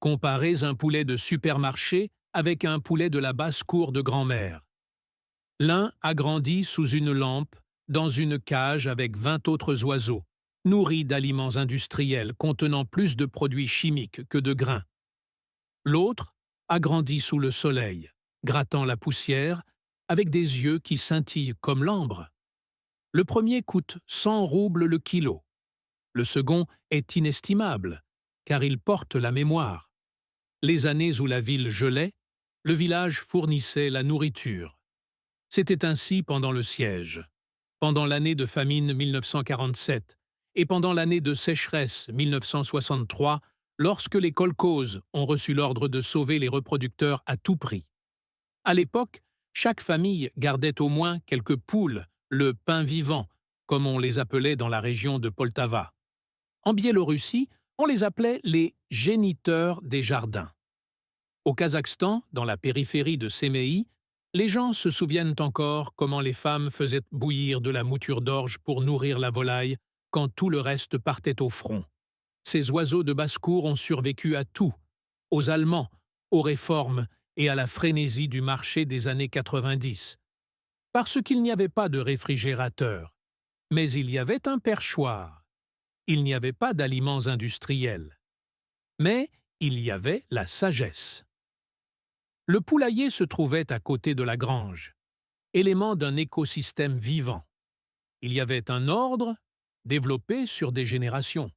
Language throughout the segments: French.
Comparez un poulet de supermarché avec un poulet de la basse-cour de grand-mère. L'un a grandi sous une lampe, dans une cage avec 20 autres oiseaux, nourris d'aliments industriels contenant plus de produits chimiques que de grains. L'autre a grandi sous le soleil, grattant la poussière, avec des yeux qui scintillent comme l'ambre. Le premier coûte 100 roubles le kilo. Le second est inestimable, car il porte la mémoire. Les années où la ville gelait, le village fournissait la nourriture. C'était ainsi pendant le siège, pendant l'année de famine 1947 et pendant l'année de sécheresse 1963, lorsque les kolkhozes ont reçu l'ordre de sauver les reproducteurs à tout prix. À l'époque, chaque famille gardait au moins quelques poules, le pain vivant, comme on les appelait dans la région de Poltava. En Biélorussie, on les appelait les géniteurs des jardins. Au Kazakhstan, dans la périphérie de Séméi, les gens se souviennent encore comment les femmes faisaient bouillir de la mouture d'orge pour nourrir la volaille quand tout le reste partait au front. Ces oiseaux de basse-cour ont survécu à tout, aux Allemands, aux réformes et à la frénésie du marché des années 90. Parce qu'il n'y avait pas de réfrigérateur, mais il y avait un perchoir. Il n'y avait pas d'aliments industriels. Mais il y avait la sagesse. Le poulailler se trouvait à côté de la grange, élément d'un écosystème vivant. Il y avait un ordre développé sur des générations.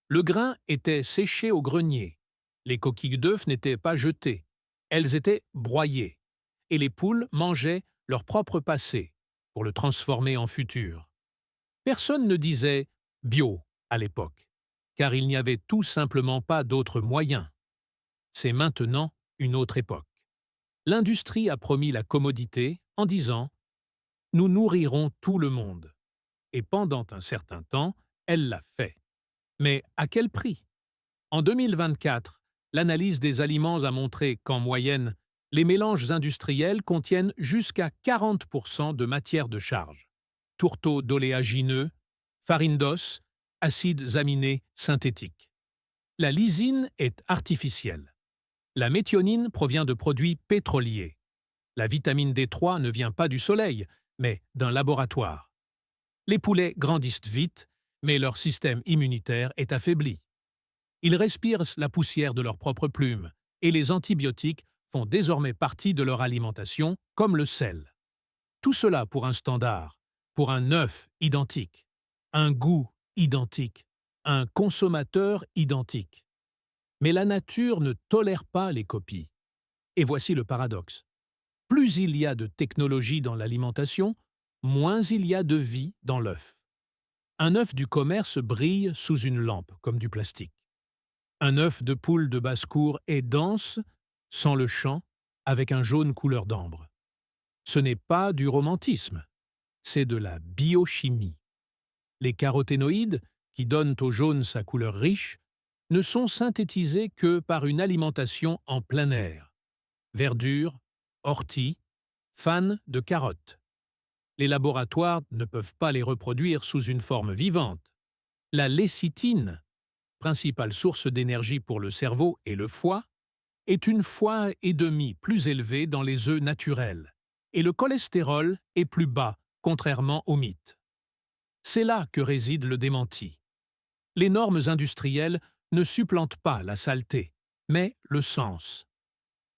Le grain était séché au grenier, les coquilles d'œufs n'étaient pas jetées, elles étaient broyées, et les poules mangeaient leur propre passé pour le transformer en futur. Personne ne disait « bio » à l'époque, car il n'y avait tout simplement pas d'autres moyens. C'est maintenant une autre époque. L'industrie a promis la commodité en disant « Nous nourrirons tout le monde ». Et pendant un certain temps, elle l'a fait. Mais à quel prix? En 2024, l'analyse des aliments a montré qu'en moyenne, les mélanges industriels contiennent jusqu'à 40% de matière de charge. Tourteaux d'oléagineux, farine d'os, acides aminés synthétiques. La lysine est artificielle. La méthionine provient de produits pétroliers. La vitamine D3 ne vient pas du soleil, mais d'un laboratoire. Les poulets grandissent vite, mais leur système immunitaire est affaibli. Ils respirent la poussière de leurs propres plumes, et les antibiotiques font désormais partie de leur alimentation, comme le sel. Tout cela pour un standard, pour un œuf identique, un goût identique, un consommateur identique. Mais la nature ne tolère pas les copies. Et voici le paradoxe. Plus il y a de technologie dans l'alimentation, moins il y a de vie dans l'œuf. Un œuf du commerce brille sous une lampe, comme du plastique. Un œuf de poule de basse-cour est dense, sans le champ, avec un jaune couleur d'ambre. Ce n'est pas du romantisme, c'est de la biochimie. Les caroténoïdes, qui donnent au jaune sa couleur riche, ne sont synthétisés que par une alimentation en plein air. Verdure, orties, fans de carottes. Les laboratoires ne peuvent pas les reproduire sous une forme vivante. La lécithine, principale source d'énergie pour le cerveau et le foie, est une fois et demie plus élevée dans les œufs naturels, et le cholestérol est plus bas, contrairement au mythe. C'est là que réside le démenti. Les normes industrielles ne supplantent pas la saleté, mais le sens.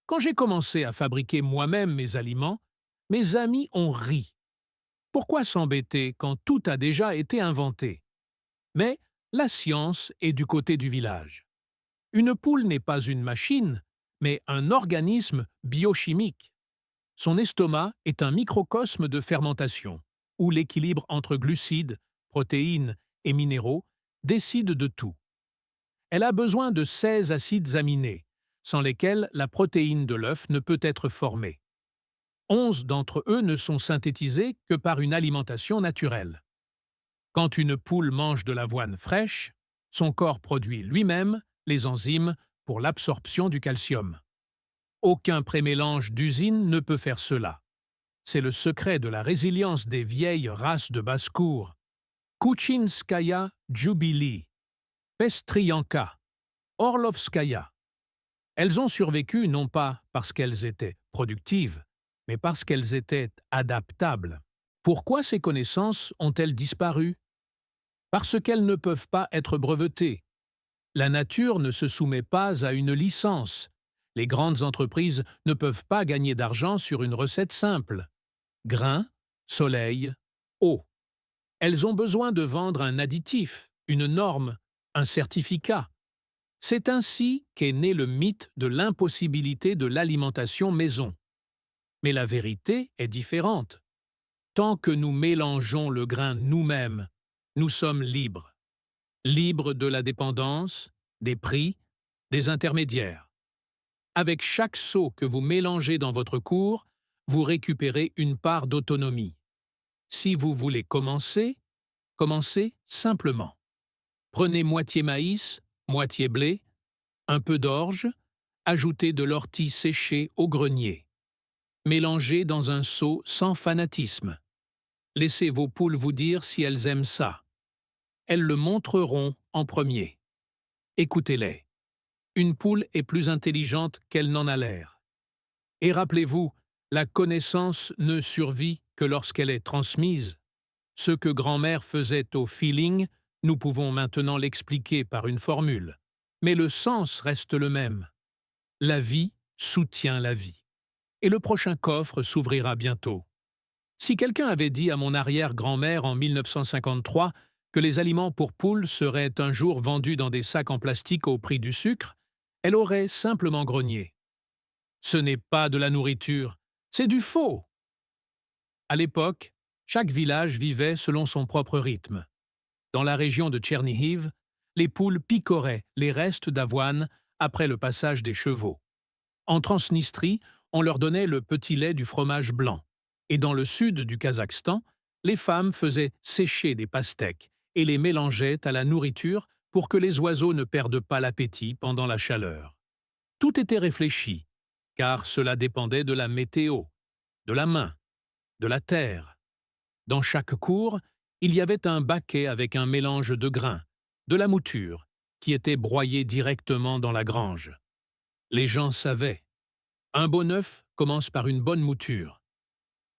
Quand j'ai commencé à fabriquer moi-même mes aliments, mes amis ont ri. Pourquoi s'embêter quand tout a déjà été inventé? Mais la science est du côté du village. Une poule n'est pas une machine, mais un organisme biochimique. Son estomac est un microcosme de fermentation, où l'équilibre entre glucides, protéines et minéraux décide de tout. Elle a besoin de 16 acides aminés, sans lesquels la protéine de l'œuf ne peut être formée. 11 d'entre eux ne sont synthétisés que par une alimentation naturelle. Quand une poule mange de l'avoine fraîche, son corps produit lui-même les enzymes pour l'absorption du calcium. Aucun prémélange d'usine ne peut faire cela. C'est le secret de la résilience des vieilles races de basse-cour. Kuchinskaya Jubilee, Pestrianka, Orlovskaya. Elles ont survécu non pas parce qu'elles étaient productives, mais parce qu'elles étaient adaptables. Pourquoi ces connaissances ont-elles disparu? Parce qu'elles ne peuvent pas être brevetées. La nature ne se soumet pas à une licence. Les grandes entreprises ne peuvent pas gagner d'argent sur une recette simple. Grain, soleil, eau. Elles ont besoin de vendre un additif, une norme, un certificat. C'est ainsi qu'est né le mythe de l'impossibilité de l'alimentation maison. Mais la vérité est différente. Tant que nous mélangeons le grain nous-mêmes, nous sommes libres. Libres de la dépendance, des prix, des intermédiaires. Avec chaque seau que vous mélangez dans votre cour, vous récupérez une part d'autonomie. Si vous voulez commencer, commencez simplement. Prenez moitié maïs, moitié blé, un peu d'orge, ajoutez de l'ortie séchée au grenier. Mélangez dans un seau sans fanatisme. Laissez vos poules vous dire si elles aiment ça. Elles le montreront en premier. Écoutez-les. Une poule est plus intelligente qu'elle n'en a l'air. Et rappelez-vous, la connaissance ne survit que lorsqu'elle est transmise. Ce que grand-mère faisait au feeling, nous pouvons maintenant l'expliquer par une formule. Mais le sens reste le même. La vie soutient la vie. Et le prochain coffre s'ouvrira bientôt. Si quelqu'un avait dit à mon arrière-grand-mère en 1953 que les aliments pour poules seraient un jour vendus dans des sacs en plastique au prix du sucre, elle aurait simplement grogné. Ce n'est pas de la nourriture, c'est du faux. À l'époque, chaque village vivait selon son propre rythme. Dans la région de Tchernihiv, les poules picoraient les restes d'avoine après le passage des chevaux. En Transnistrie, on leur donnait le petit lait du fromage blanc. Et dans le sud du Kazakhstan, les femmes faisaient sécher des pastèques et les mélangeaient à la nourriture pour que les oiseaux ne perdent pas l'appétit pendant la chaleur. Tout était réfléchi, car cela dépendait de la météo, de la main, de la terre. Dans chaque cour, il y avait un baquet avec un mélange de grains, de la mouture, qui était broyé directement dans la grange. Les gens savaient. Un bon œuf commence par une bonne mouture.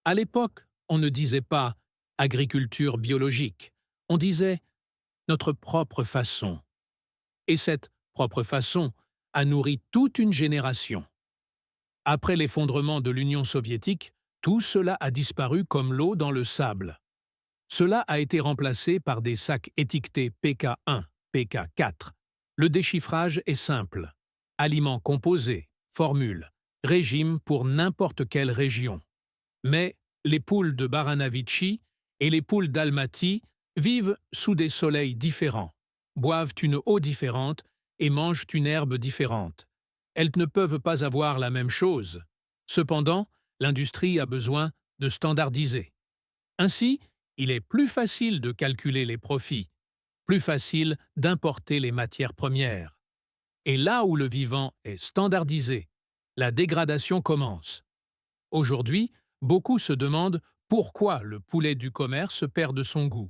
À l'époque, on ne disait pas « agriculture biologique », on disait « notre propre façon ». Et cette propre façon a nourri toute une génération. Après l'effondrement de l'Union soviétique, tout cela a disparu comme l'eau dans le sable. Cela a été remplacé par des sacs étiquetés PK1, PK4. Le déchiffrage est simple. Aliments composés, formule, régime pour n'importe quelle région. Mais les poules de Baranavichi et les poules d'Almaty vivent sous des soleils différents, boivent une eau différente et mangent une herbe différente. Elles ne peuvent pas avoir la même chose. Cependant, l'industrie a besoin de standardiser. Ainsi, il est plus facile de calculer les profits, plus facile d'importer les matières premières. Et là où le vivant est standardisé, la dégradation commence. Aujourd'hui, beaucoup se demandent pourquoi le poulet du commerce perd de son goût.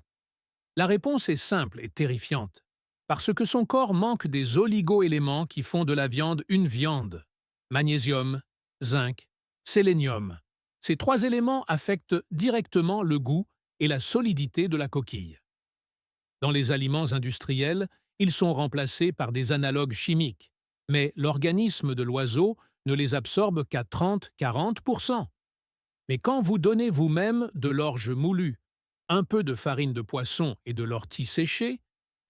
La réponse est simple et terrifiante. Parce que son corps manque des oligo-éléments qui font de la viande une viande. Magnésium, zinc, sélénium. Ces trois éléments affectent directement le goût et la solidité de la coquille. Dans les aliments industriels, ils sont remplacés par des analogues chimiques, mais l'organisme de l'oiseau ne les absorbe qu'à 30–40%. Mais quand vous donnez vous-même de l'orge moulue, un peu de farine de poisson et de l'ortie séchée,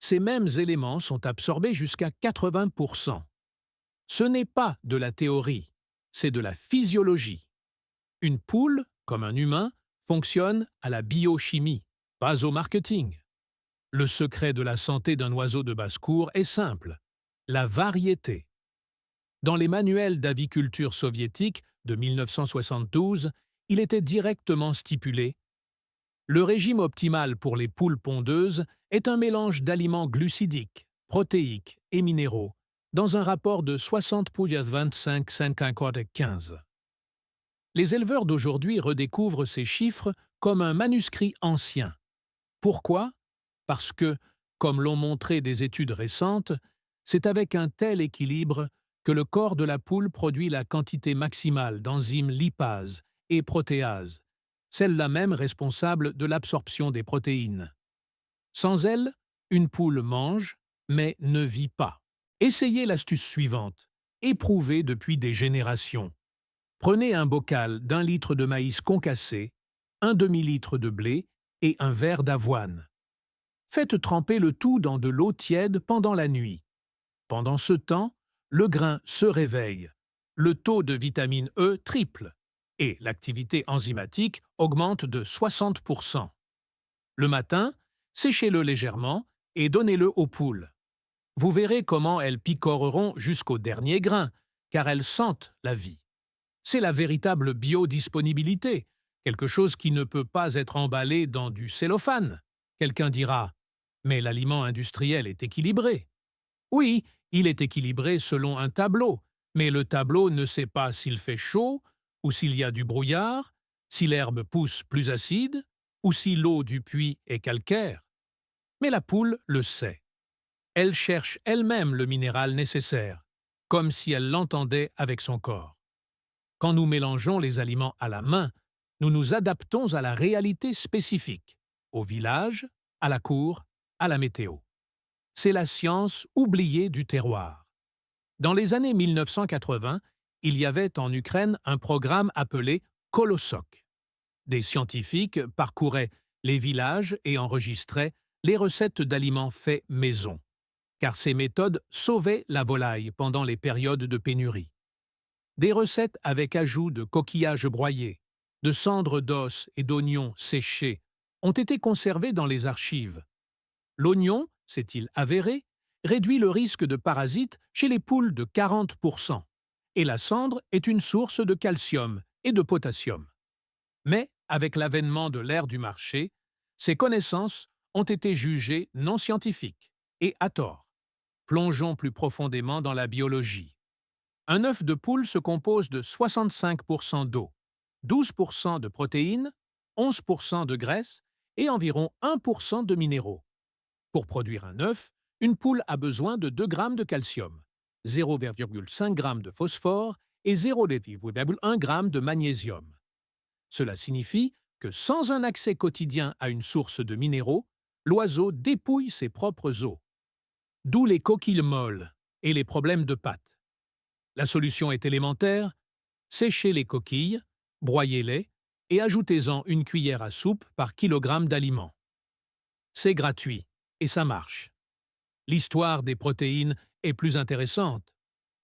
ces mêmes éléments sont absorbés jusqu'à 80%. Ce n'est pas de la théorie, c'est de la physiologie. Une poule, comme un humain, fonctionne à la biochimie, pas au marketing. Le secret de la santé d'un oiseau de basse-cour est simple, la variété. Dans les manuels d'aviculture soviétiques de 1972, il était directement stipulé: le régime optimal pour les poules pondeuses est un mélange d'aliments glucidiques, protéiques et minéraux, dans un rapport de 60:25:15. Les éleveurs d'aujourd'hui redécouvrent ces chiffres comme un manuscrit ancien. Pourquoi? Parce que, comme l'ont montré des études récentes, c'est avec un tel équilibre que le corps de la poule produit la quantité maximale d'enzymes lipases et protéases, celles-là même responsables de l'absorption des protéines. Sans elles, une poule mange, mais ne vit pas. Essayez l'astuce suivante, éprouvée depuis des générations. Prenez un bocal d'1 litre de maïs concassé, un demi-litre de blé et un verre d'avoine. Faites tremper le tout dans de l'eau tiède pendant la nuit. Pendant ce temps, le grain se réveille, le taux de vitamine E triple et l'activité enzymatique augmente de 60%. Le matin, séchez-le légèrement et donnez-le aux poules. Vous verrez comment elles picoreront jusqu'au dernier grain, car elles sentent la vie. C'est la véritable biodisponibilité, quelque chose qui ne peut pas être emballé dans du cellophane. Quelqu'un dira « Mais l'aliment industriel est équilibré ». Oui, il est équilibré selon un tableau, mais le tableau ne sait pas s'il fait chaud ou s'il y a du brouillard, si l'herbe pousse plus acide ou si l'eau du puits est calcaire. Mais la poule le sait. Elle cherche elle-même le minéral nécessaire, comme si elle l'entendait avec son corps. Quand nous mélangeons les aliments à la main, nous nous adaptons à la réalité spécifique, au village, à la cour, à la météo. C'est la science oubliée du terroir. Dans les années 1980, il y avait en Ukraine un programme appelé Kolosok. Des scientifiques parcouraient les villages et enregistraient les recettes d'aliments faits maison, car ces méthodes sauvaient la volaille pendant les périodes de pénurie. Des recettes avec ajout de coquillages broyés, de cendres d'os et d'oignons séchés ont été conservées dans les archives. L'oignon, s'est-il avéré, réduit le risque de parasites chez les poules de 40%, et la cendre est une source de calcium et de potassium. Mais, avec l'avènement de l'ère du marché, ces connaissances ont été jugées non scientifiques, et à tort. Plongeons plus profondément dans la biologie. Un œuf de poule se compose de 65% d'eau, 12% de protéines, 11% de graisse et environ 1% de minéraux. Pour produire un œuf, une poule a besoin de 2 grammes de calcium, 0,5 g de phosphore et 0,1 g de magnésium. Cela signifie que sans un accès quotidien à une source de minéraux, l'oiseau dépouille ses propres os. D'où les coquilles molles et les problèmes de pattes. La solution est élémentaire, séchez les coquilles, broyez-les et ajoutez-en une cuillère à soupe par kilogramme d'aliments. C'est gratuit et ça marche. L'histoire des protéines est plus intéressante.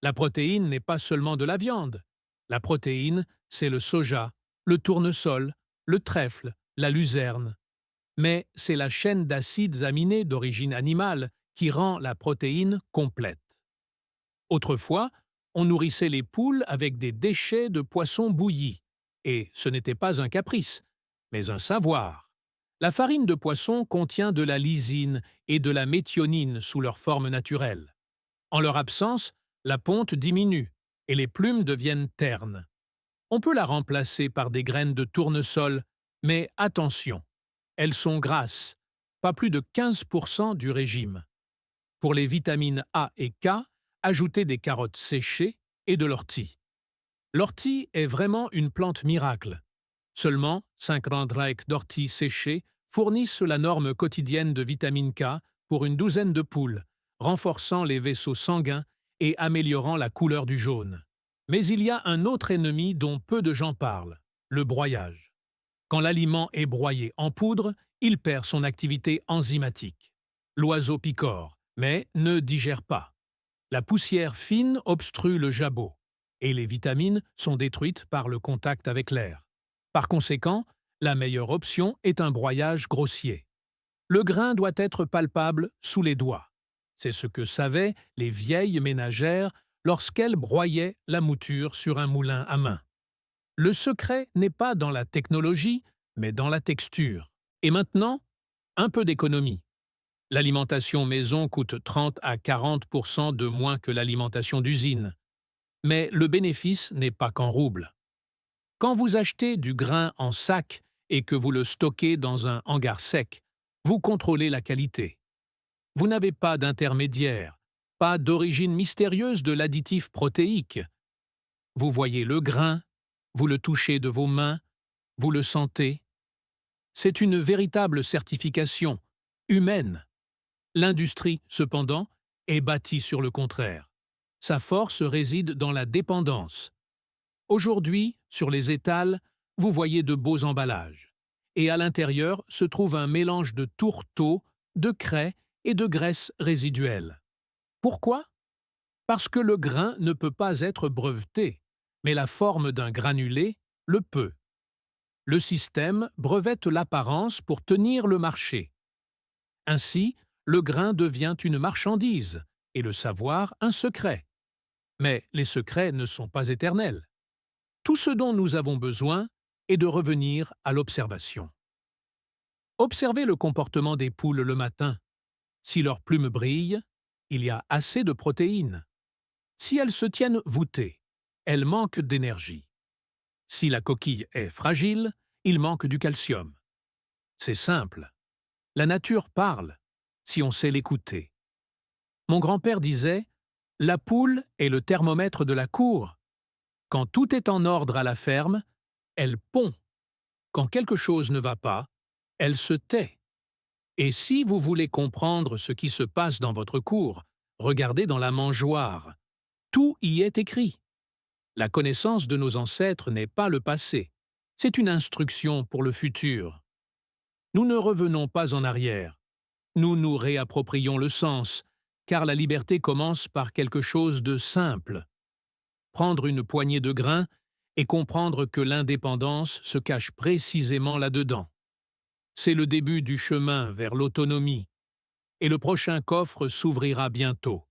La protéine n'est pas seulement de la viande. La protéine, c'est le soja, le tournesol, le trèfle, la luzerne. Mais c'est la chaîne d'acides aminés d'origine animale qui rend la protéine complète. Autrefois, on nourrissait les poules avec des déchets de poissons bouillis, et ce n'était pas un caprice, mais un savoir. La farine de poisson contient de la lysine et de la méthionine sous leur forme naturelle. En leur absence, la ponte diminue et les plumes deviennent ternes. On peut la remplacer par des graines de tournesol, mais attention, elles sont grasses, pas plus de 15% du régime. Pour les vitamines A et K, ajoutez des carottes séchées et de l'ortie. L'ortie est vraiment une plante miracle. Seulement 50 reiks d'ortie séchées fournissent la norme quotidienne de vitamine K pour une douzaine de poules, renforçant les vaisseaux sanguins et améliorant la couleur du jaune. Mais il y a un autre ennemi dont peu de gens parlent, le broyage. Quand l'aliment est broyé en poudre, il perd son activité enzymatique. L'oiseau picore, mais ne digère pas. La poussière fine obstrue le jabot, et les vitamines sont détruites par le contact avec l'air. Par conséquent, la meilleure option est un broyage grossier. Le grain doit être palpable sous les doigts. C'est ce que savaient les vieilles ménagères lorsqu'elles broyaient la mouture sur un moulin à main. Le secret n'est pas dans la technologie, mais dans la texture. Et maintenant, un peu d'économie. L'alimentation maison coûte 30 à 40% de moins que l'alimentation d'usine. Mais le bénéfice n'est pas qu'en roubles. Quand vous achetez du grain en sac et que vous le stockez dans un hangar sec, vous contrôlez la qualité. Vous n'avez pas d'intermédiaire, Pas d'origine mystérieuse de l'additif protéique. Vous voyez le grain, vous le touchez de vos mains, vous le sentez. C'est une véritable certification, humaine. L'industrie, cependant, est bâtie sur le contraire. Sa force réside dans la dépendance. Aujourd'hui, sur les étals, vous voyez de beaux emballages. Et à l'intérieur se trouve un mélange de tourteaux, de craie et de graisse résiduelle. Pourquoi? Parce que le grain ne peut pas être breveté, mais la forme d'un granulé le peut. Le système brevette l'apparence pour tenir le marché. Ainsi, le grain devient une marchandise et le savoir un secret. Mais les secrets ne sont pas éternels. Tout ce dont nous avons besoin est de revenir à l'observation. Observez le comportement des poules le matin. Si leurs plumes brillent, il y a assez de protéines. Si elles se tiennent voûtées, elles manquent d'énergie. Si la coquille est fragile, il manque du calcium. C'est simple. La nature parle, si on sait l'écouter. Mon grand-père disait « La poule est le thermomètre de la cour. Quand tout est en ordre à la ferme, elle pond. Quand quelque chose ne va pas, elle se tait. Et si vous voulez comprendre ce qui se passe dans votre cour, regardez dans la mangeoire. Tout y est écrit. La connaissance de nos ancêtres n'est pas le passé. C'est une instruction pour le futur. Nous ne revenons pas en arrière. Nous nous réapproprions le sens, car la liberté commence par quelque chose de simple. Prendre une poignée de grains et comprendre que l'indépendance se cache précisément là-dedans. C'est le début du chemin vers l'autonomie, et le prochain coffre s'ouvrira bientôt.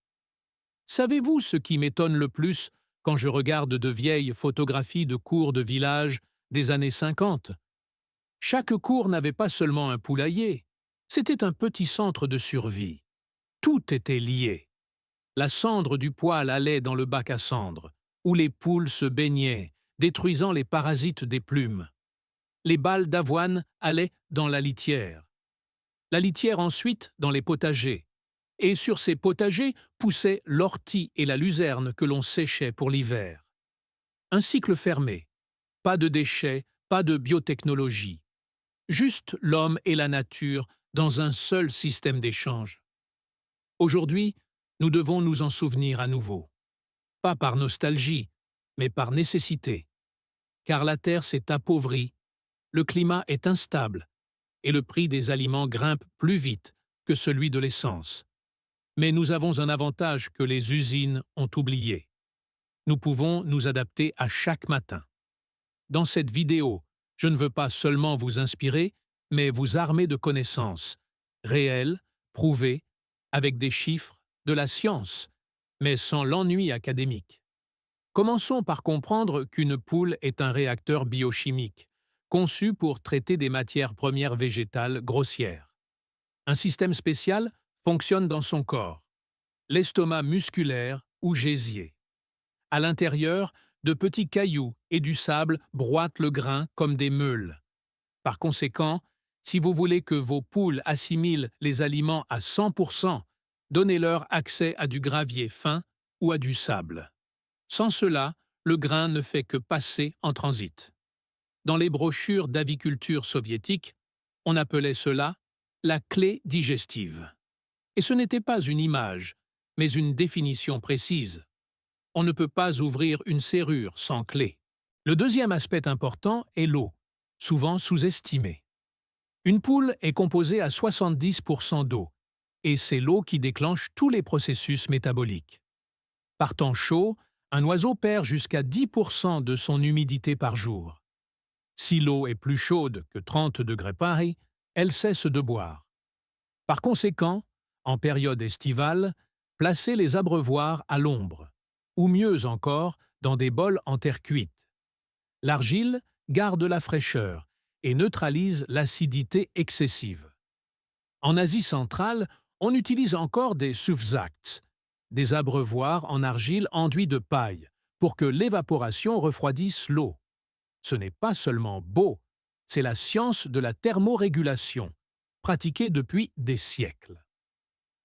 Savez-vous ce qui m'étonne le plus quand je regarde de vieilles photographies de cours de village des années 50? Chaque cour n'avait pas seulement un poulailler, c'était un petit centre de survie. Tout était lié. La cendre du poêle allait dans le bac à cendre, où les poules se baignaient, détruisant les parasites des plumes. Les balles d'avoine allaient dans la litière ensuite dans les potagers, et sur ces potagers poussaient l'ortie et la luzerne que l'on séchait pour l'hiver. Un cycle fermé, pas de déchets, pas de biotechnologie, juste l'homme et la nature dans un seul système d'échange. Aujourd'hui, nous devons nous en souvenir à nouveau. Pas par nostalgie, mais par nécessité. Car la terre s'est appauvrie, le climat est instable, et le prix des aliments grimpe plus vite que celui de l'essence. Mais nous avons un avantage que les usines ont oublié. Nous pouvons nous adapter à chaque matin. Dans cette vidéo, je ne veux pas seulement vous inspirer, mais vous armer de connaissances, réelles, prouvées, avec des chiffres, de la science, mais sans l'ennui académique. Commençons par comprendre qu'une poule est un réacteur biochimique, conçu pour traiter des matières premières végétales grossières. Un système spécial fonctionne dans son corps, l'estomac musculaire ou gésier. À l'intérieur, de petits cailloux et du sable broient le grain comme des meules. Par conséquent, si vous voulez que vos poules assimilent les aliments à 100%, donnez-leur accès à du gravier fin ou à du sable. Sans cela, le grain ne fait que passer en transit. Dans les brochures d'aviculture soviétique, on appelait cela la clé digestive. Et ce n'était pas une image, mais une définition précise. On ne peut pas ouvrir une serrure sans clé. Le deuxième aspect important est l'eau, souvent sous-estimée. Une poule est composée à 70% d'eau, et c'est l'eau qui déclenche tous les processus métaboliques. Par temps chaud, un oiseau perd jusqu'à 10% de son humidité par jour. Si l'eau est plus chaude que 30 degrés Paris, elle cesse de boire. Par conséquent, en période estivale, placez les abreuvoirs à l'ombre, ou mieux encore, dans des bols en terre cuite. L'argile garde la fraîcheur et neutralise l'acidité excessive. En Asie centrale, on utilise encore des sufzakts, des abreuvoirs en argile enduits de paille, pour que l'évaporation refroidisse l'eau. Ce n'est pas seulement beau, c'est la science de la thermorégulation, pratiquée depuis des siècles.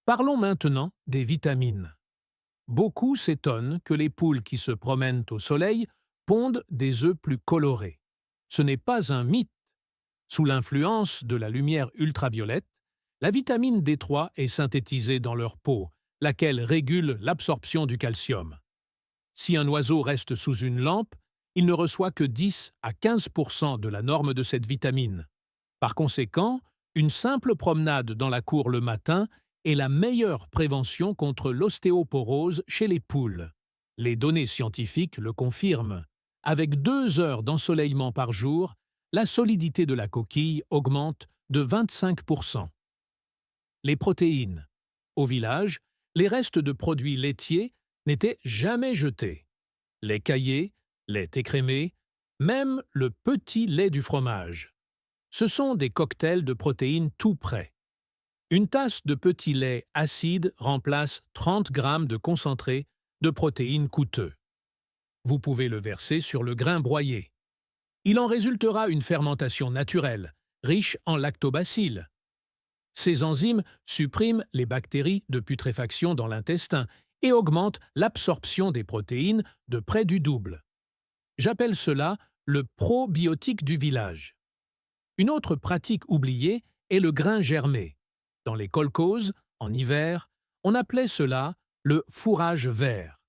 Parlons maintenant des vitamines. Beaucoup s'étonnent que les poules qui se promènent au soleil pondent des œufs plus colorés. Ce n'est pas un mythe. Sous l'influence de la lumière ultraviolette, la vitamine D3 est synthétisée dans leur peau, laquelle régule l'absorption du calcium. Si un oiseau reste sous une lampe, il ne reçoit que 10 à 15% de la norme de cette vitamine. Par conséquent, une simple promenade dans la cour le matin est la meilleure prévention contre l'ostéoporose chez les poules. Les données scientifiques le confirment. Avec 2 heures d'ensoleillement par jour, la solidité de la coquille augmente de 25%. Les protéines. Au village, les restes de produits laitiers n'étaient jamais jetés. Lait caillé, lait écrémé, même le petit lait du fromage. Ce sont des cocktails de protéines tout prêts. Une tasse de petit lait acide remplace 30 grammes de concentré de protéines coûteux. Vous pouvez le verser sur le grain broyé. Il en résultera une fermentation naturelle, riche en lactobacilles. Ces enzymes suppriment les bactéries de putréfaction dans l'intestin et augmentent l'absorption des protéines de près du double. J'appelle cela le probiotique du village. Une autre pratique oubliée est le grain germé. Dans les kolkhozes, en hiver, on appelait cela le fourrage vert.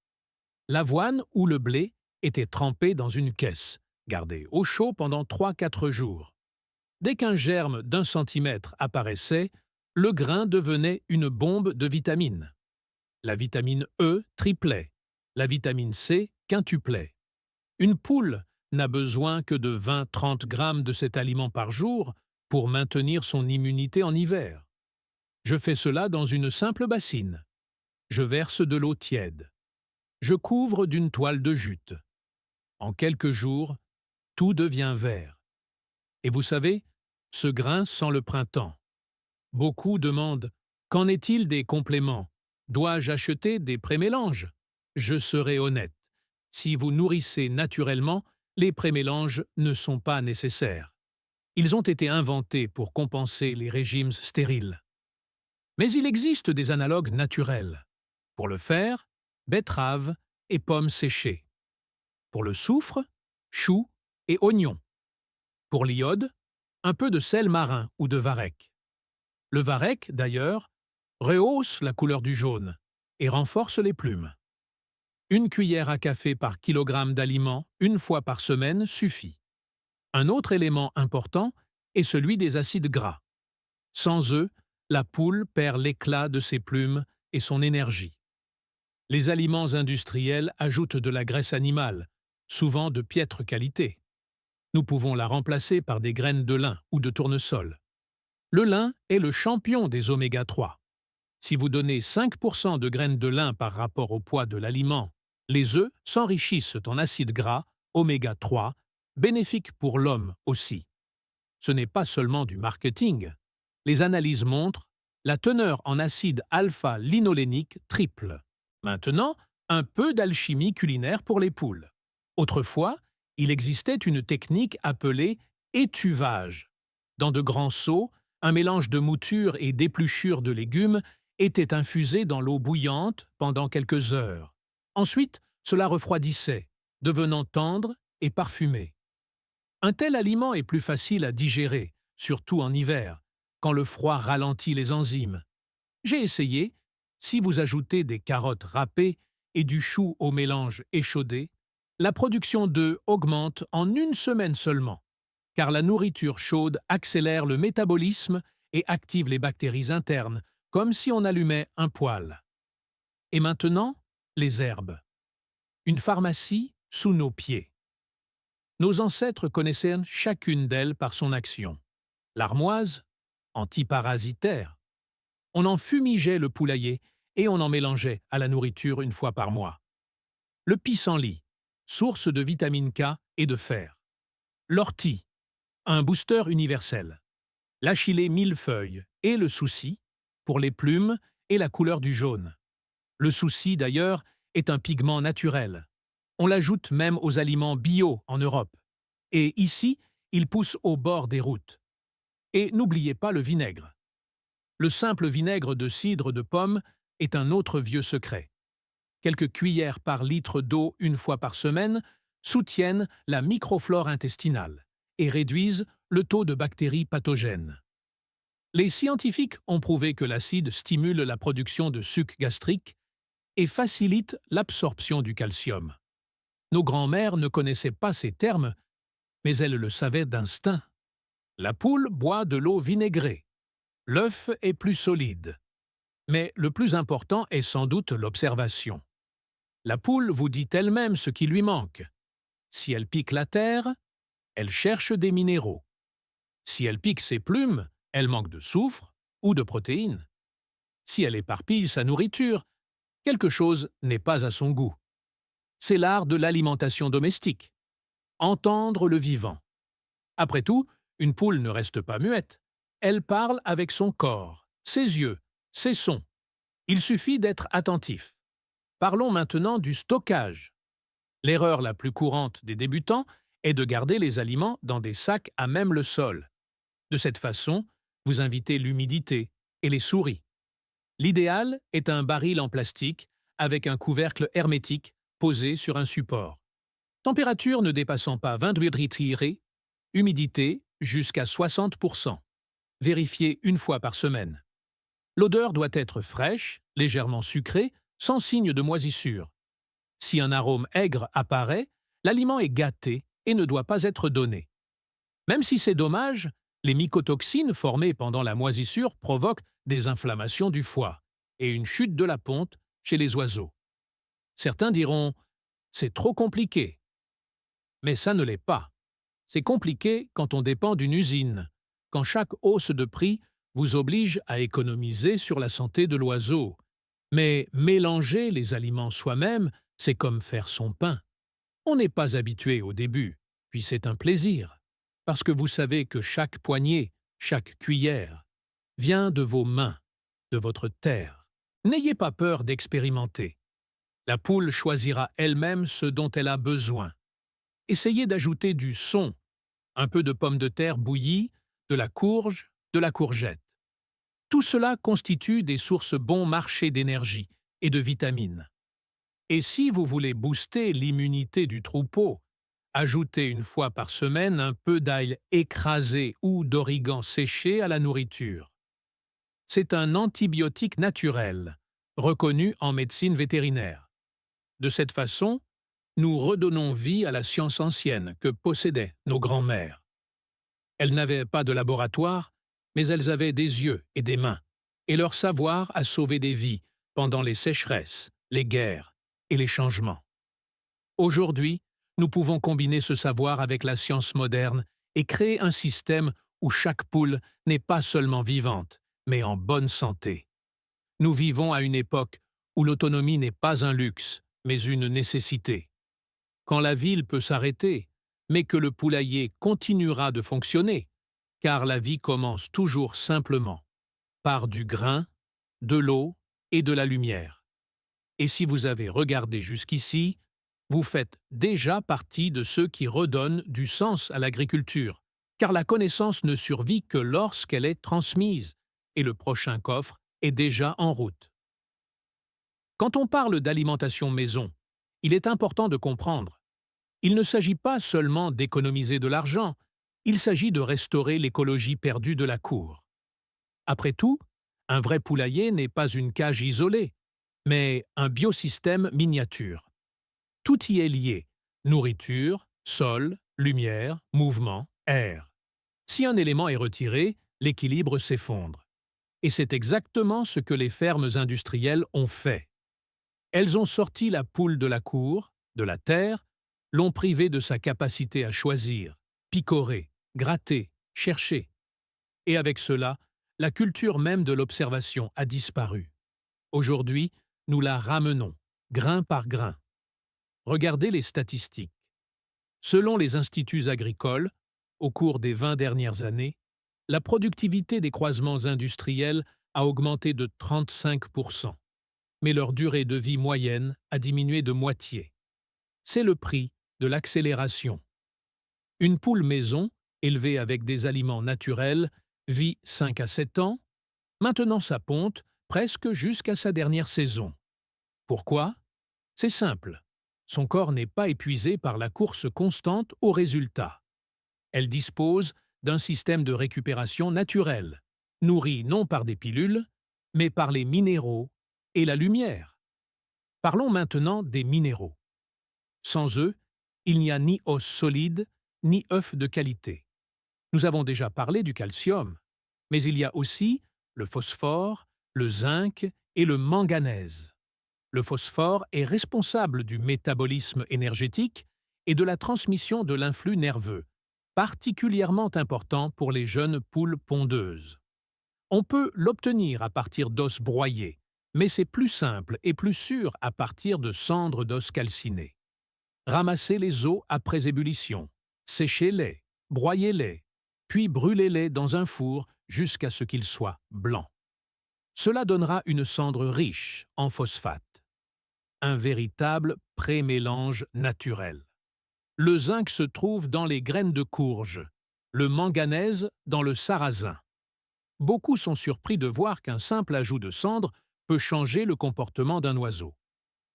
L'avoine ou le blé étaient trempés dans une caisse, gardés au chaud pendant 3-4 jours. Dès qu'un germe d'1 centimètre apparaissait, le grain devenait une bombe de vitamines. La vitamine E triplait, la vitamine C quintuplait. Une poule n'a besoin que de 20-30 grammes de cet aliment par jour pour maintenir son immunité en hiver. Je fais cela dans une simple bassine. Je verse de l'eau tiède. Je couvre d'une toile de jute. En quelques jours, tout devient vert. Et vous savez, ce grain sent le printemps. Beaucoup demandent « Qu'en est-il des compléments? Dois-je acheter des prémélanges ?» Je serai honnête. Si vous nourrissez naturellement, les prémélanges ne sont pas nécessaires. Ils ont été inventés pour compenser les régimes stériles. Mais il existe des analogues naturels. Pour le fer, betterave et pommes séchées. Pour le soufre, choux et oignons. Pour l'iode, un peu de sel marin ou de varech. Le varech, d'ailleurs, rehausse la couleur du jaune et renforce les plumes. Une cuillère à café par kilogramme d'aliments une fois par semaine suffit. Un autre élément important est celui des acides gras. Sans eux, la poule perd l'éclat de ses plumes et son énergie. Les aliments industriels ajoutent de la graisse animale, souvent de piètre qualité. Nous pouvons la remplacer par des graines de lin ou de tournesol. Le lin est le champion des oméga 3. Si vous donnez 5% de graines de lin par rapport au poids de l'aliment, les œufs s'enrichissent en acides gras, oméga 3, bénéfiques pour l'homme aussi. Ce n'est pas seulement du marketing. Les analyses montrent la teneur en acide alpha-linolénique triple. Maintenant, un peu d'alchimie culinaire pour les poules. Autrefois, il existait une technique appelée étuvage. Dans de grands seaux, un mélange de mouture et d'épluchures de légumes était infusé dans l'eau bouillante pendant quelques heures. Ensuite, cela refroidissait, devenant tendre et parfumé. Un tel aliment est plus facile à digérer, surtout en hiver, quand le froid ralentit les enzymes. J'ai essayé, si vous ajoutez des carottes râpées et du chou au mélange échaudé, la production d'œufs augmente en 1 semaine seulement, car la nourriture chaude accélère le métabolisme et active les bactéries internes, comme si on allumait un poêle. Et maintenant, les herbes. Une pharmacie sous nos pieds. Nos ancêtres connaissaient chacune d'elles par son action. L'armoise, antiparasitaire. On en fumigeait le poulailler et on en mélangeait à la nourriture 1 fois par mois. Le pissenlit, source de vitamine K et de fer. L'ortie, un booster universel. L'achillée millefeuille et le souci, pour les plumes et la couleur du jaune. Le souci, d'ailleurs, est un pigment naturel. On l'ajoute même aux aliments bio en Europe. Et ici, il pousse au bord des routes. Et n'oubliez pas le vinaigre. Le simple vinaigre de cidre de pomme est un autre vieux secret. quelques cuillères par litre d'eau une fois par semaine, soutiennent la microflore intestinale et réduisent le taux de bactéries pathogènes. Les scientifiques ont prouvé que l'acide stimule la production de suc gastrique et facilite l'absorption du calcium. Nos grands-mères ne connaissaient pas ces termes, mais elles le savaient d'instinct. La poule boit de l'eau vinaigrée. L'œuf est plus solide. Mais le plus important est sans doute l'observation. La poule vous dit elle-même ce qui lui manque. Si elle pique la terre, elle cherche des minéraux. Si elle pique ses plumes, elle manque de soufre ou de protéines. Si elle éparpille sa nourriture, quelque chose n'est pas à son goût. C'est l'art de l'alimentation domestique. Entendre le vivant. Après tout, une poule ne reste pas muette. Elle parle avec son corps, ses yeux, ses sons. Il suffit d'être attentif. Parlons maintenant du stockage. L'erreur la plus courante des débutants est de garder les aliments dans des sacs à même le sol. De cette façon, vous invitez l'humidité et les souris. L'idéal est un baril en plastique avec un couvercle hermétique posé sur un support. Température ne dépassant pas 28 degrés, humidité jusqu'à 60%. Vérifiez une fois par semaine. L'odeur doit être fraîche, légèrement sucrée, sans signe de moisissure. Si un arôme aigre apparaît, l'aliment est gâté et ne doit pas être donné. Même si c'est dommage, les mycotoxines formées pendant la moisissure provoquent des inflammations du foie et une chute de la ponte chez les oiseaux. Certains diront « c'est trop compliqué ». Mais ça ne l'est pas. C'est compliqué quand on dépend d'une usine, quand chaque hausse de prix vous oblige à économiser sur la santé de l'oiseau. Mais mélanger les aliments soi-même, c'est comme faire son pain. On n'est pas habitué au début, puis c'est un plaisir, parce que vous savez que chaque poignée, chaque cuillère, vient de vos mains, de votre terre. N'ayez pas peur d'expérimenter. La poule choisira elle-même ce dont elle a besoin. Essayez d'ajouter du son, un peu de pommes de terre bouillies, de la courge, de la courgette. Tout cela constitue des sources bon marché d'énergie et de vitamines. Et si vous voulez booster l'immunité du troupeau, ajoutez une fois par semaine un peu d'ail écrasé ou d'origan séché à la nourriture. C'est un antibiotique naturel, reconnu en médecine vétérinaire. De cette façon, nous redonnons vie à la science ancienne que possédaient nos grands-mères. Elles n'avaient pas de laboratoire, mais elles avaient des yeux et des mains, et leur savoir a sauvé des vies pendant les sécheresses, les guerres et les changements. Aujourd'hui, nous pouvons combiner ce savoir avec la science moderne et créer un système où chaque poule n'est pas seulement vivante, mais en bonne santé. Nous vivons à une époque où l'autonomie n'est pas un luxe, mais une nécessité. Quand la ville peut s'arrêter, mais que le poulailler continuera de fonctionner, car la vie commence toujours simplement par du grain, de l'eau et de la lumière. Et si vous avez regardé jusqu'ici, vous faites déjà partie de ceux qui redonnent du sens à l'agriculture, car la connaissance ne survit que lorsqu'elle est transmise, et le prochain coffre est déjà en route. Quand on parle d'alimentation maison, il est important de comprendre. Il ne s'agit pas seulement d'économiser de l'argent, il s'agit de restaurer l'écologie perdue de la cour. Après tout, un vrai poulailler n'est pas une cage isolée, mais un biosystème miniature. Tout y est lié: nourriture, sol, lumière, mouvement, air. Si un élément est retiré, l'équilibre s'effondre. Et c'est exactement ce que les fermes industrielles ont fait. Elles ont sorti la poule de la cour, de la terre, l'ont privée de sa capacité à choisir, picorer, gratter, chercher. Et avec cela, la culture même de l'observation a disparu. Aujourd'hui, nous la ramenons, grain par grain. Regardez les statistiques. Selon les instituts agricoles, au cours des 20 dernières années, la productivité des croisements industriels a augmenté de 35%, mais leur durée de vie moyenne a diminué de moitié. C'est le prix de l'accélération. Une poule maison, élevée avec des aliments naturels, vit 5 à 7 ans, maintenant sa ponte presque jusqu'à sa dernière saison. Pourquoi? C'est simple. Son corps n'est pas épuisé par la course constante au résultat. Elle dispose d'un système de récupération naturel, nourri non par des pilules, mais par les minéraux et la lumière. Parlons maintenant des minéraux. Sans eux, il n'y a ni os solide, ni œuf de qualité. Nous avons déjà parlé du calcium, mais il y a aussi le phosphore, le zinc et le manganèse. Le phosphore est responsable du métabolisme énergétique et de la transmission de l'influx nerveux, particulièrement important pour les jeunes poules pondeuses. On peut l'obtenir à partir d'os broyés, mais c'est plus simple et plus sûr à partir de cendres d'os calcinés. Ramassez les os après ébullition, séchez-les, broyez-les, puis brûlez-les dans un four jusqu'à ce qu'ils soient blancs. Cela donnera une cendre riche en phosphate. Un véritable pré-mélange naturel. Le zinc se trouve dans les graines de courge, le manganèse dans le sarrasin. Beaucoup sont surpris de voir qu'un simple ajout de cendre peut changer le comportement d'un oiseau.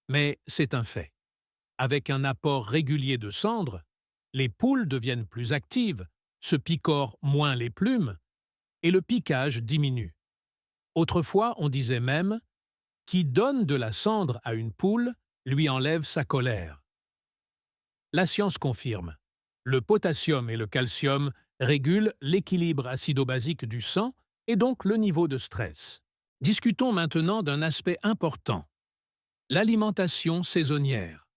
Mais c'est un fait. Avec un apport régulier de cendre, les poules deviennent plus actives, se picorent moins les plumes, et le piquage diminue. Autrefois, on disait même « qui donne de la cendre à une poule lui enlève sa colère ». La science confirme. Le potassium et le calcium régulent l'équilibre acido-basique du sang et donc le niveau de stress. Discutons maintenant d'un aspect important, l'alimentation saisonnière.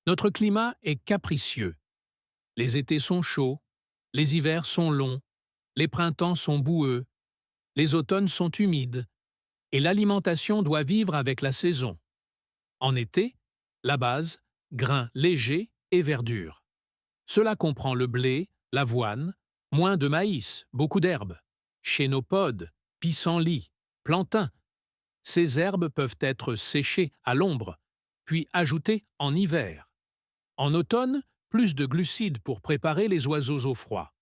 Notre climat est capricieux. Les étés sont chauds, les hivers sont longs, les printemps sont boueux, les automnes sont humides, et l'alimentation doit vivre avec la saison. En été, la base, grains légers et verdure. Cela comprend le blé, l'avoine, moins de maïs, beaucoup d'herbes, chénopodes, pissenlits, plantains. Ces herbes peuvent être séchées à l'ombre, puis ajoutées en hiver. En automne, plus de glucides pour préparer les oiseaux au froid.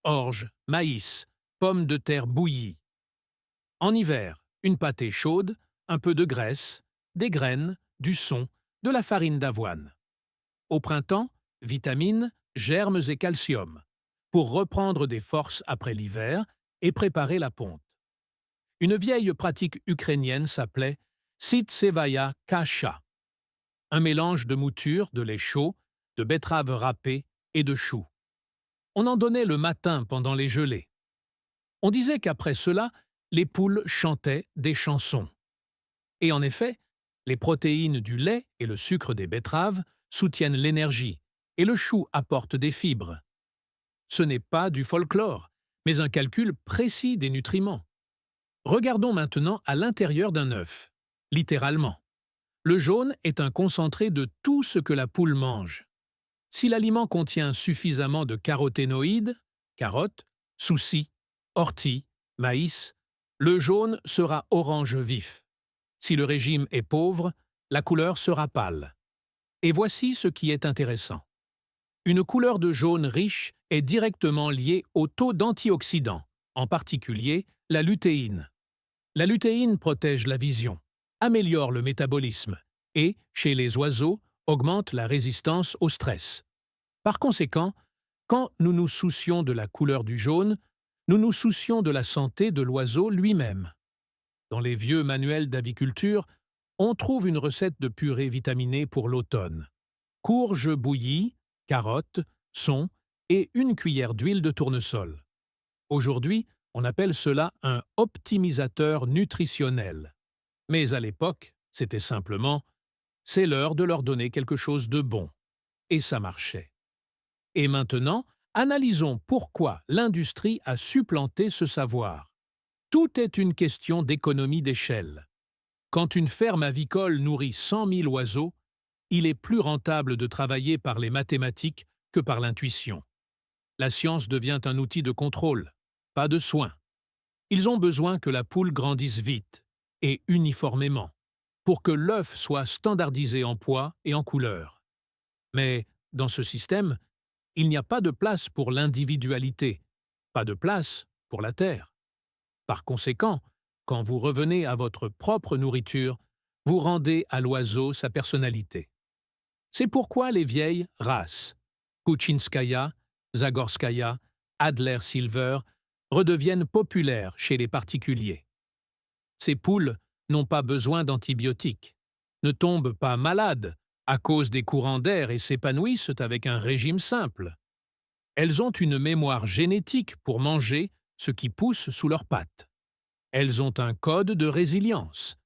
Orge, maïs, pommes de terre bouillies. En hiver, une pâtée chaude, un peu de graisse, des graines, du son, de la farine d'avoine. Au printemps, vitamines, germes et calcium, pour reprendre des forces après l'hiver et préparer la ponte. Une vieille pratique ukrainienne s'appelait Sitsevaya Kasha, un mélange de mouture, de lait chaud, de betteraves râpées et de choux. On en donnait le matin pendant les gelées. On disait qu'après cela, les poules chantaient des chansons. Et en effet, les protéines du lait et le sucre des betteraves soutiennent l'énergie, et le chou apporte des fibres. Ce n'est pas du folklore, mais un calcul précis des nutriments. Regardons maintenant à l'intérieur d'un œuf, littéralement. Le jaune est un concentré de tout ce que la poule mange. Si l'aliment contient suffisamment de caroténoïdes, carottes, soucis, orties, maïs, le jaune sera orange vif. Si le régime est pauvre, la couleur sera pâle. Et voici ce qui est intéressant. Une couleur de jaune riche est directement liée au taux d'antioxydants, en particulier la lutéine. La lutéine protège la vision, améliore le métabolisme et, chez les oiseaux, augmente la résistance au stress. Par conséquent, quand nous nous soucions de la couleur du jaune, nous nous soucions de la santé de l'oiseau lui-même. Dans les vieux manuels d'aviculture, on trouve une recette de purée vitaminée pour l'automne. Courges bouillies, carottes, son et une cuillère d'huile de tournesol. Aujourd'hui, on appelle cela un optimisateur nutritionnel. Mais à l'époque, c'était simplement « c'est l'heure de leur donner quelque chose de bon ». Et ça marchait. Et maintenant, analysons pourquoi l'industrie a supplanté ce savoir. Tout est une question d'économie d'échelle. Quand une ferme avicole nourrit 100 000 oiseaux, il est plus rentable de travailler par les mathématiques que par l'intuition. La science devient un outil de contrôle, pas de soin. Ils ont besoin que la poule grandisse vite et uniformément, pour que l'œuf soit standardisé en poids et en couleur. Mais, dans ce système, il n'y a pas de place pour l'individualité, pas de place pour la terre. Par conséquent, quand vous revenez à votre propre nourriture, vous rendez à l'oiseau sa personnalité. C'est pourquoi les vieilles races, Kuchinskaya, Zagorskaya, Adler Silver, redeviennent populaires chez les particuliers. Ces poules n'ont pas besoin d'antibiotiques, ne tombent pas malades à cause des courants d'air et s'épanouissent avec un régime simple. Elles ont une mémoire génétique pour manger ce qui pousse sous leurs pattes. Elles ont un code de résilience.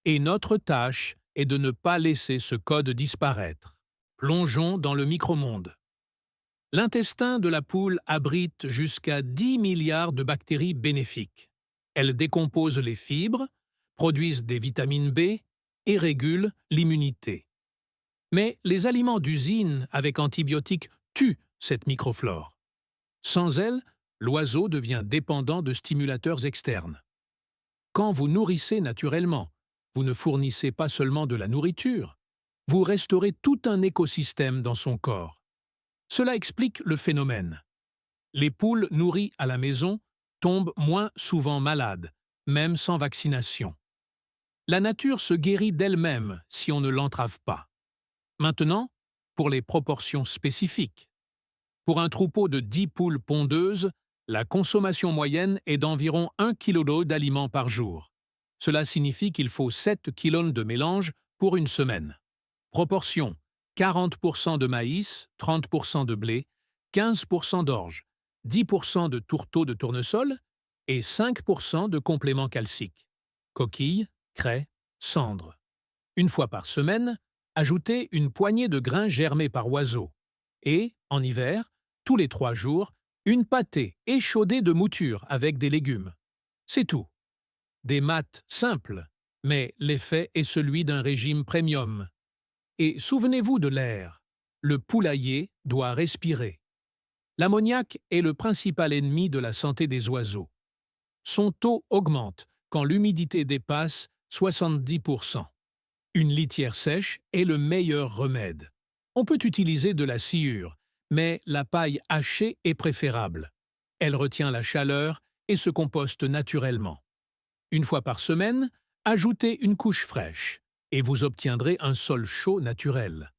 Et notre tâche est de ne pas laisser ce code disparaître. Plongeons dans le micromonde. L'intestin de la poule abrite jusqu'à 10 milliards de bactéries bénéfiques. Elles décomposent les fibres, produisent des vitamines B et régulent l'immunité. Mais les aliments d'usine avec antibiotiques tuent cette microflore. Sans elle, l'oiseau devient dépendant de stimulateurs externes. Quand vous nourrissez naturellement, vous ne fournissez pas seulement de la nourriture, vous restaurez tout un écosystème dans son corps. Cela explique le phénomène. Les poules nourries à la maison tombent moins souvent malades, même sans vaccination. La nature se guérit d'elle-même si on ne l'entrave pas. Maintenant, pour les proportions spécifiques. Pour un troupeau de 10 poules pondeuses, la consommation moyenne est d'environ 1 kg d'eau d'aliments par jour. Cela signifie qu'il faut 7 kg de mélange pour une semaine. Proportion 40% de maïs, 30% de blé, 15% d'orge, 10% de tourteaux de tournesol et 5% de compléments calciques. Coquilles, craie, cendres. Une fois par semaine, ajoutez une poignée de grains germés par oiseau. Et, en hiver, tous les 3 jours, une pâtée échaudée de mouture avec des légumes. C'est tout. Des maths simples, mais l'effet est celui d'un régime premium. Et souvenez-vous de l'air. Le poulailler doit respirer. L'ammoniac est le principal ennemi de la santé des oiseaux. Son taux augmente quand l'humidité dépasse 70%. Une litière sèche est le meilleur remède. On peut utiliser de la sciure, mais la paille hachée est préférable. Elle retient la chaleur et se composte naturellement. Une fois par semaine, ajoutez une couche fraîche et vous obtiendrez un sol chaud naturel.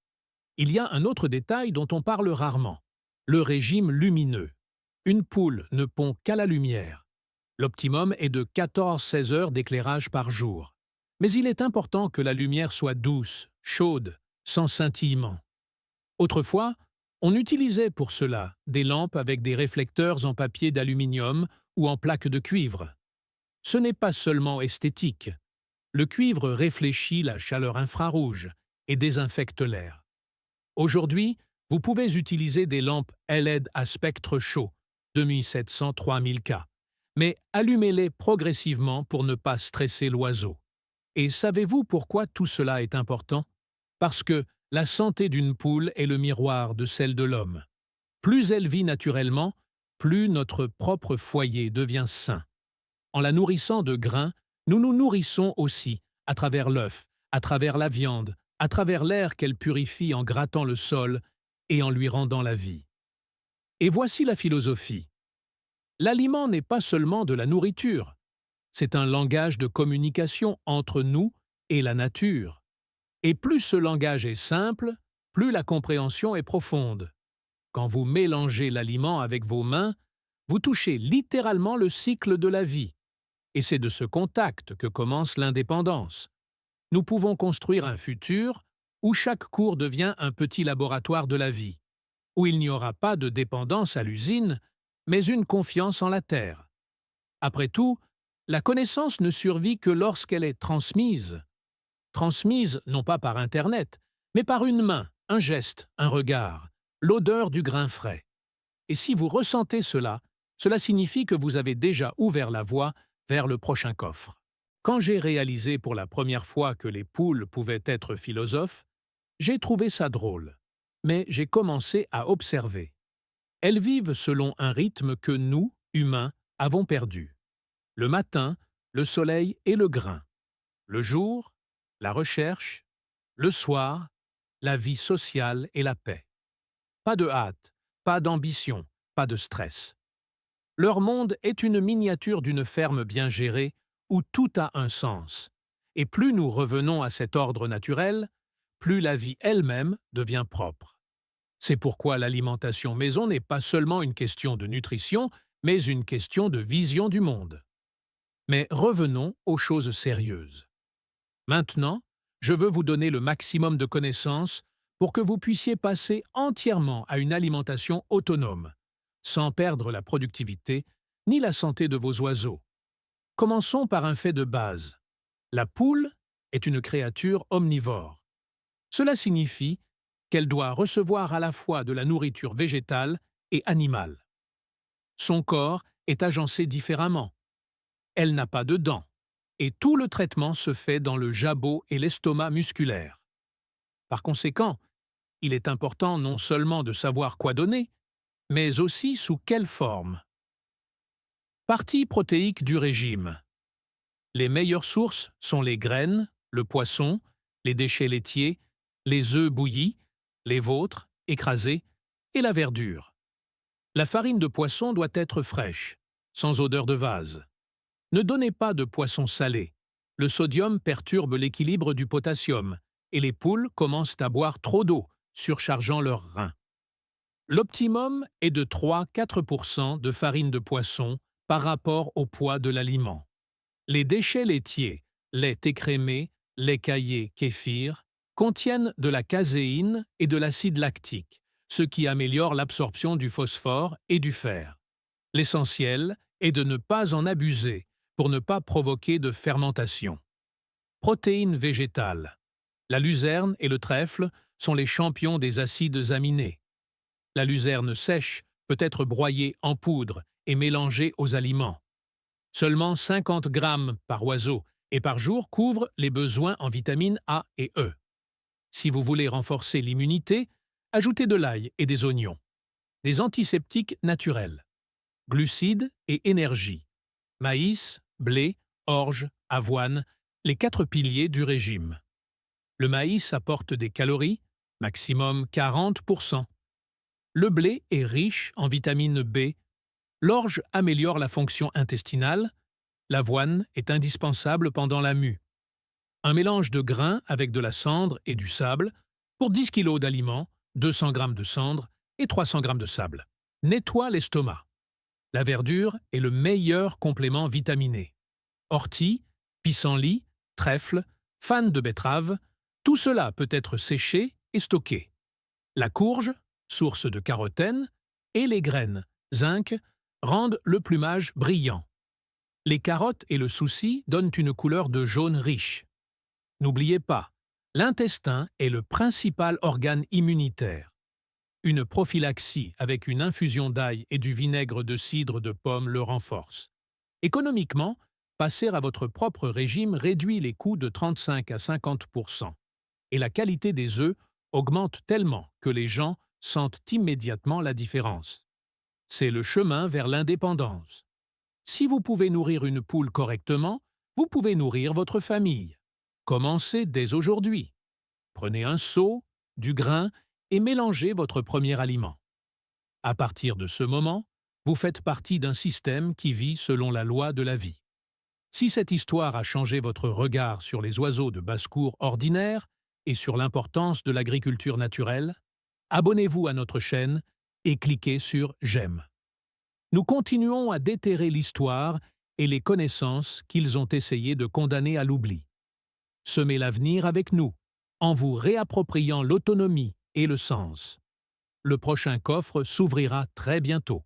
Il y a un autre détail dont on parle rarement, le régime lumineux. Une poule ne pond qu'à la lumière. L'optimum est de 14-16 heures d'éclairage par jour. Mais il est important que la lumière soit douce, chaude, sans scintillement. Autrefois, on utilisait pour cela des lampes avec des réflecteurs en papier d'aluminium ou en plaques de cuivre. Ce n'est pas seulement esthétique. Le cuivre réfléchit la chaleur infrarouge et désinfecte l'air. Aujourd'hui, vous pouvez utiliser des lampes LED à spectre chaud, 2700-3000 K, mais allumez-les progressivement pour ne pas stresser l'oiseau. Et savez-vous pourquoi tout cela est important? Parce que la santé d'une poule est le miroir de celle de l'homme. Plus elle vit naturellement, plus notre propre foyer devient sain. En la nourrissant de grains, nous nous nourrissons aussi, à travers l'œuf, à travers la viande, à travers l'air qu'elle purifie en grattant le sol et en lui rendant la vie. Et voici la philosophie. L'aliment n'est pas seulement de la nourriture, c'est un langage de communication entre nous et la nature. Et plus ce langage est simple, plus la compréhension est profonde. Quand vous mélangez l'aliment avec vos mains, vous touchez littéralement le cycle de la vie. Et c'est de ce contact que commence l'indépendance. Nous pouvons construire un futur où chaque cour devient un petit laboratoire de la vie, où il n'y aura pas de dépendance à l'usine, mais une confiance en la terre. Après tout, la connaissance ne survit que lorsqu'elle est transmise. Transmise non pas par Internet, mais par une main, un geste, un regard, l'odeur du grain frais. Et si vous ressentez cela, cela signifie que vous avez déjà ouvert la voie vers le prochain coffre. Quand j'ai réalisé pour la première fois que les poules pouvaient être philosophes, j'ai trouvé ça drôle. Mais j'ai commencé à observer. Elles vivent selon un rythme que nous, humains, avons perdu. Le matin, le soleil et le grain. Le jour, la recherche. Le soir, la vie sociale et la paix. Pas de hâte, pas d'ambition, pas de stress. Leur monde est une miniature d'une ferme bien gérée où tout a un sens. Et plus nous revenons à cet ordre naturel, plus la vie elle-même devient propre. C'est pourquoi l'alimentation maison n'est pas seulement une question de nutrition, mais une question de vision du monde. Mais revenons aux choses sérieuses. Maintenant, je veux vous donner le maximum de connaissances pour que vous puissiez passer entièrement à une alimentation autonome, sans perdre la productivité ni la santé de vos oiseaux. Commençons par un fait de base. La poule est une créature omnivore. Cela signifie qu'elle doit recevoir à la fois de la nourriture végétale et animale. Son corps est agencé différemment. Elle n'a pas de dents, et tout le traitement se fait dans le jabot et l'estomac musculaire. Par conséquent, il est important non seulement de savoir quoi donner, mais aussi sous quelle forme. Partie protéique du régime. Les meilleures sources sont les graines, le poisson, les déchets laitiers, les œufs bouillis, les vôtres, écrasés, et la verdure. La farine de poisson doit être fraîche, sans odeur de vase. Ne donnez pas de poisson salé. Le sodium perturbe l'équilibre du potassium, et les poules commencent à boire trop d'eau, surchargeant leurs reins. L'optimum est de 3-4% de farine de poisson par rapport au poids de l'aliment. Les déchets laitiers, lait écrémé, lait caillé, kéfir, contiennent de la caséine et de l'acide lactique, ce qui améliore l'absorption du phosphore et du fer. L'essentiel est de ne pas en abuser pour ne pas provoquer de fermentation. Protéines végétales. La luzerne et le trèfle sont les champions des acides aminés. La luzerne sèche peut être broyée en poudre et mélangée aux aliments. Seulement 50 grammes par oiseau et par jour couvrent les besoins en vitamines A et E. Si vous voulez renforcer l'immunité, ajoutez de l'ail et des oignons. Des antiseptiques naturels. Glucides et énergie. Maïs, blé, orge, avoine, les 4 piliers du régime. Le maïs apporte des calories, maximum 40%. Le blé est riche en vitamine B. L'orge améliore la fonction intestinale. L'avoine est indispensable pendant la mue. Un mélange de grains avec de la cendre et du sable pour 10 kg d'aliments, 200 g de cendre et 300 g de sable. Nettoie l'estomac. La verdure est le meilleur complément vitaminé. Ortie, pissenlit, trèfle, fan de betterave, tout cela peut être séché et stocké. La courge, source de carotène, et les graines, zinc, rendent le plumage brillant. Les carottes et le souci donnent une couleur de jaune riche. N'oubliez pas, l'intestin est le principal organe immunitaire. Une prophylaxie avec une infusion d'ail et du vinaigre de cidre de pomme le renforce. Économiquement, passer à votre propre régime réduit les coûts de 35 à 50%. Et la qualité des œufs augmente tellement que les gens sentent immédiatement la différence. C'est le chemin vers l'indépendance. Si vous pouvez nourrir une poule correctement, vous pouvez nourrir votre famille. Commencez dès aujourd'hui. Prenez un seau, du grain et mélangez votre premier aliment. À partir de ce moment, vous faites partie d'un système qui vit selon la loi de la vie. Si cette histoire a changé votre regard sur les oiseaux de basse-cour ordinaires et sur l'importance de l'agriculture naturelle, abonnez-vous à notre chaîne et cliquez sur « J'aime ». Nous continuons à déterrer l'histoire et les connaissances qu'ils ont essayé de condamner à l'oubli. Semez l'avenir avec nous, en vous réappropriant l'autonomie et le sens. Le prochain coffre s'ouvrira très bientôt.